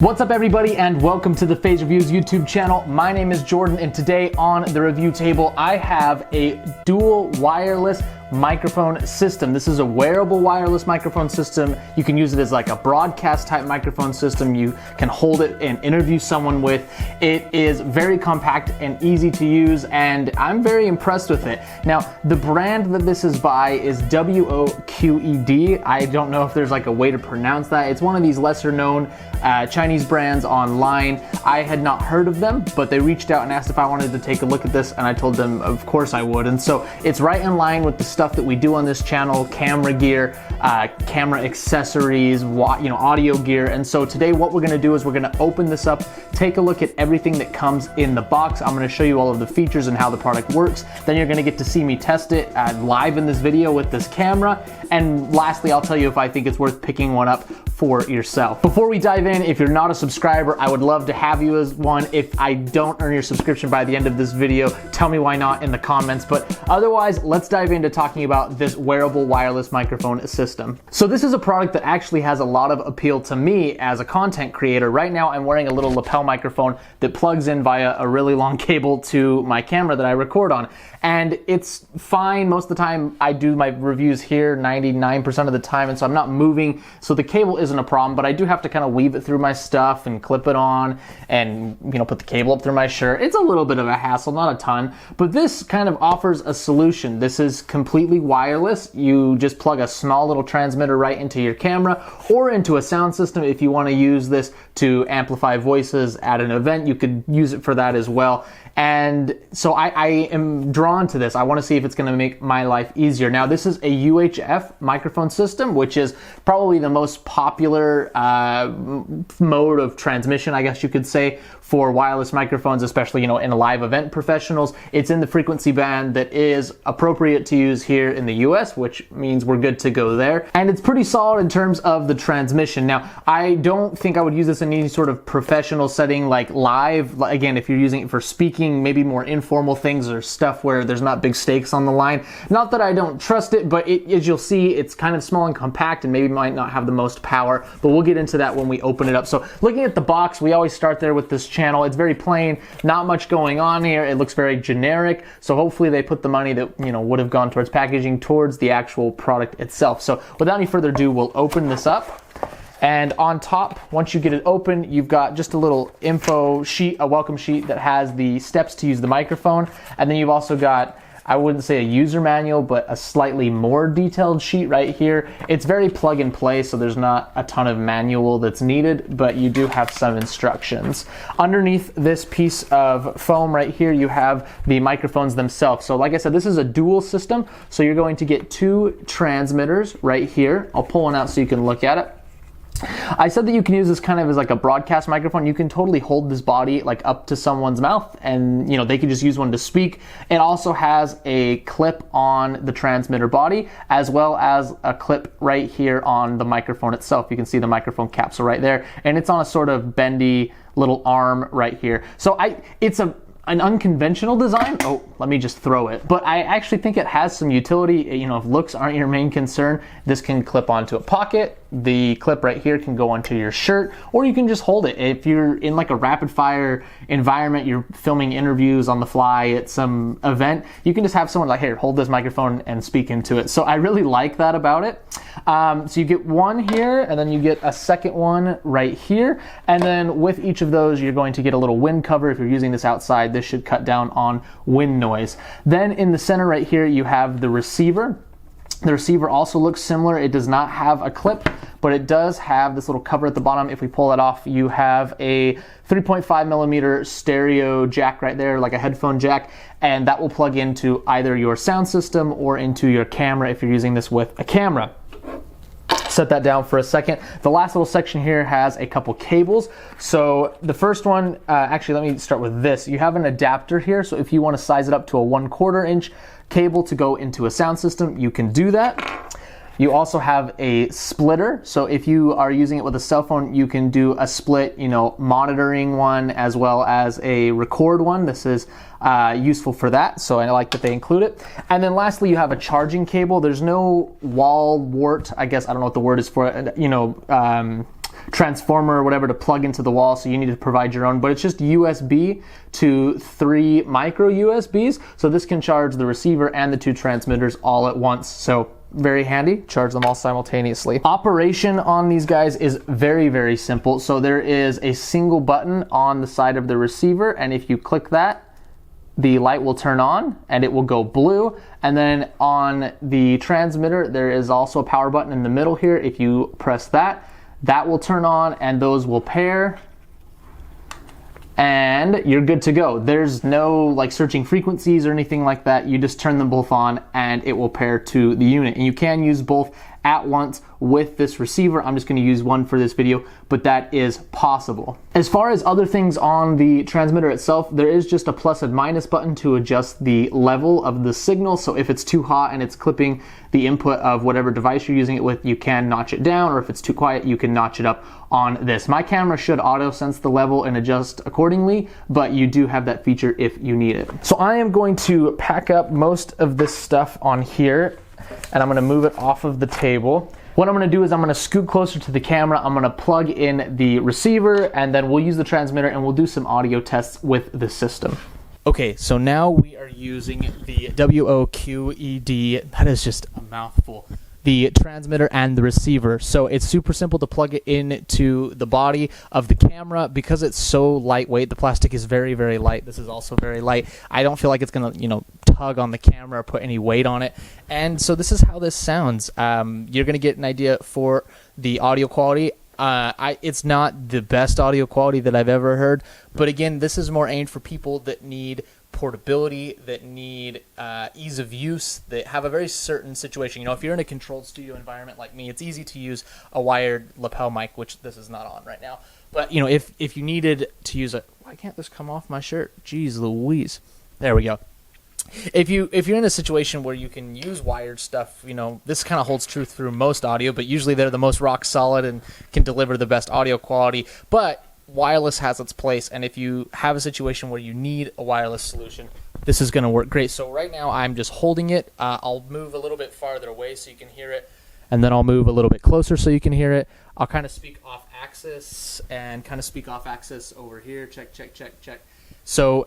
What's up everybody and welcome to the Phase Reviews YouTube channel. My name is Jordan and today on the review table I have a dual wireless microphone system. This is a wearable wireless microphone system. You can use it as like a broadcast type microphone system. You can hold it and interview someone with. It is very compact and easy to use and I'm very impressed with it. Now the brand that this is by is WOQED. I don't know if there's like a way to pronounce that. It's one of these lesser known Chinese brands online. I had not heard of them, but they reached out and asked if I wanted to take a look at this and I told them of course I would. And so it's right in line with the stuff that we do on this channel, camera gear, camera accessories, audio gear. And so today what we're gonna do is we're gonna open this up, take a look at everything that comes in the box. I'm gonna show you all of the features and how the product works. Then you're gonna get to see me test it live in this video with this camera. And lastly, I'll tell you if I think it's worth picking one up for yourself. Before we dive in, if you're not a subscriber, I would love to have you as one. If I don't earn your subscription by the end of this video, tell me why not in the comments. But otherwise, let's dive into talking about this wearable wireless microphone system. So this is a product that actually has a lot of appeal to me as a content creator. Right now, I'm wearing a little lapel microphone that plugs in via a really long cable to my camera that I record on. And it's fine. Most of the time I do my reviews here 99% of the time, and so I'm not moving, so the cable isn't a problem, but I do have to kind of weave it through my stuff and clip it on and put the cable up through my shirt. It's a little bit of a hassle, not a ton, but this kind of offers a solution. This is completely wireless. You just plug a small little transmitter right into your camera or into a sound system. If you want to use this to amplify voices at an event, you could use it for that as well. And so I am drawn to this. I want to see if it's going to make my life easier. Now, this is a UHF microphone system, which is probably the most popular mode of transmission, I guess you could say, for wireless microphones, especially in live event professionals. It's in the frequency band that is appropriate to use here in the US, which means we're good to go there. And it's pretty solid in terms of the transmission. Now, I don't think I would use this in any sort of professional setting like live. Again, if you're using it for speaking, maybe more informal things or stuff where there's not big stakes on the line. Not that I don't trust it, but as you'll see, it's kind of small and compact and maybe might not have the most power, but we'll get into that when we open it up. So looking at the box, we always start there with this channel. It's very plain, not much going on here. It looks very generic. So hopefully they put the money that would have gone towards packaging towards the actual product itself. So without any further ado, we'll open this up. And on top, once you get it open, you've got just a little info sheet, a welcome sheet that has the steps to use the microphone. And then you've also got, I wouldn't say a user manual, but a slightly more detailed sheet right here. It's very plug and play, so there's not a ton of manual that's needed, but you do have some instructions. Underneath this piece of foam right here, you have the microphones themselves. So like I said, this is a dual system. So you're going to get two transmitters right here. I'll pull one out so you can look at it. I said that you can use this kind of as like a broadcast microphone. You can totally hold this body like up to someone's mouth and they can just use one to speak. It also has a clip on the transmitter body as well as a clip right here on the microphone itself. You can see the microphone capsule right there, and it's on a sort of bendy little arm right here. So it's an unconventional design. Oh, let me just throw it. But I actually think it has some utility. If looks aren't your main concern, this can clip onto a pocket. The clip right here can go onto your shirt, or you can just hold it. If you're in like a rapid fire environment, you're filming interviews on the fly at some event, you can just have someone like, here, hold this microphone and speak into it. So I really like that about it. So you get one here, and then you get a second one right here. And then with each of those, you're going to get a little wind cover. If you're using this outside, this should cut down on wind noise. Then in the center right here, you have the receiver. The receiver also looks similar. It does not have a clip, but it does have this little cover at the bottom. If we pull it off, you have a 3.5 millimeter stereo jack right there, like a headphone jack, and that will plug into either your sound system or into your camera if you're using this with a camera. Set that down for a second. The last little section here has a couple cables. So the first one, actually let me start with this. You have an adapter here, so if you want to size it up to a 1/4 inch cable to go into a sound system, you can do that. You also have a splitter, so if you are using it with a cell phone, you can do a split, monitoring one as well as a record one. This is useful for that, so I like that they include it. And then lastly, you have a charging cable. There's no wall wart, I guess, I don't know what the word is for it, transformer or whatever to plug into the wall, so you need to provide your own, but it's just USB to 3 micro USBs, so this can charge the receiver and the 2 transmitters all at once. So very handy, charge them all simultaneously. Operation on these guys is very, very simple. So there is a single button on the side of the receiver, and if you click that, the light will turn on and it will go blue. And then on the transmitter, there is also a power button in the middle here. If you press that, that will turn on and those will pair, and you're good to go. There's no like searching frequencies or anything like that. You just turn them both on and it will pair to the unit. And you can use both at once with this receiver. I'm just going to use one for this video, but that is possible. As far as other things on the transmitter itself, there is just a plus and minus button to adjust the level of the signal. So if it's too hot and it's clipping the input of whatever device you're using it with, you can notch it down, or if it's too quiet, you can notch it up on this. My camera should auto sense the level and adjust accordingly, but you do have that feature if you need it. So I am going to pack up most of this stuff on here, and I'm going to move it off of the table. What I'm going to do is I'm going to scoot closer to the camera. I'm going to plug in the receiver, and then we'll use the transmitter and we'll do some audio tests with the system. Okay, so now we are using the WOQED. That is just a mouthful. The transmitter and the receiver. So it's super simple to plug it into the body of the camera because it's so lightweight. The plastic is very, very light. This is also very light. I don't feel like it's gonna, tug on the camera or put any weight on it. And so this is how this sounds. You're gonna get an idea for the audio quality. It's not the best audio quality that I've ever heard, but again, this is more aimed for people that need portability, that need ease of use, that have a very certain situation. If you're in a controlled studio environment like me, it's easy to use a wired lapel mic, which this is not on right now. But if you needed to use why can't this come off my shirt? Jeez Louise. There we go. If you're in a situation where you can use wired stuff, this kind of holds true through most audio, but usually they're the most rock solid and can deliver the best audio quality. But wireless has its place, and if you have a situation where you need a wireless solution, this is going to work great. So right now I'm just holding it. I'll move a little bit farther away so you can hear it, and then I'll move a little bit closer so you can hear it. I'll kind of speak off axis and kind of speak off axis over here. Check, check, check, check. So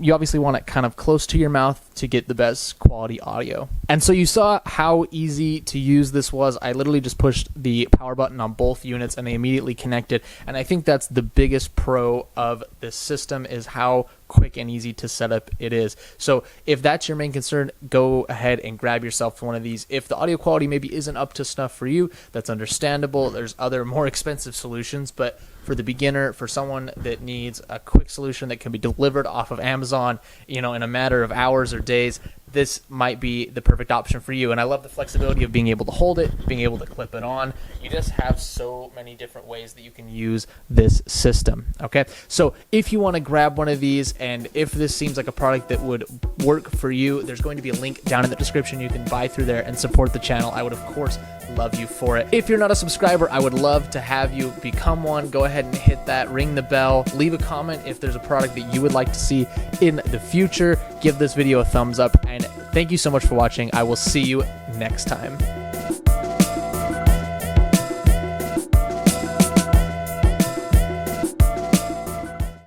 you obviously want it kind of close to your mouth to get the best quality audio. And so you saw how easy to use this was. I literally just pushed the power button on both units and they immediately connected. And I think that's the biggest pro of this system, is how quick and easy to set up it is. So if that's your main concern, go ahead and grab yourself one of these. If the audio quality maybe isn't up to snuff for you, that's understandable. There's other more expensive solutions, but for the beginner, for someone that needs a quick solution that can be delivered off of Amazon, in a matter of hours or days, this might be the perfect option for you. And I love the flexibility of being able to hold it, being able to clip it on. You just have so many different ways that you can use this system. Okay, so if you want to grab one of these, and if this seems like a product that would work for you, there's going to be a link down in the description. You can buy through there and support the channel. I would, of course, love you for it. If you're not a subscriber, I would love to have you become one. Go ahead and hit that, ring the bell, leave a comment if there's a product that you would like to see in the future. Give this video a thumbs up, and thank you so much for watching. I will see you next time.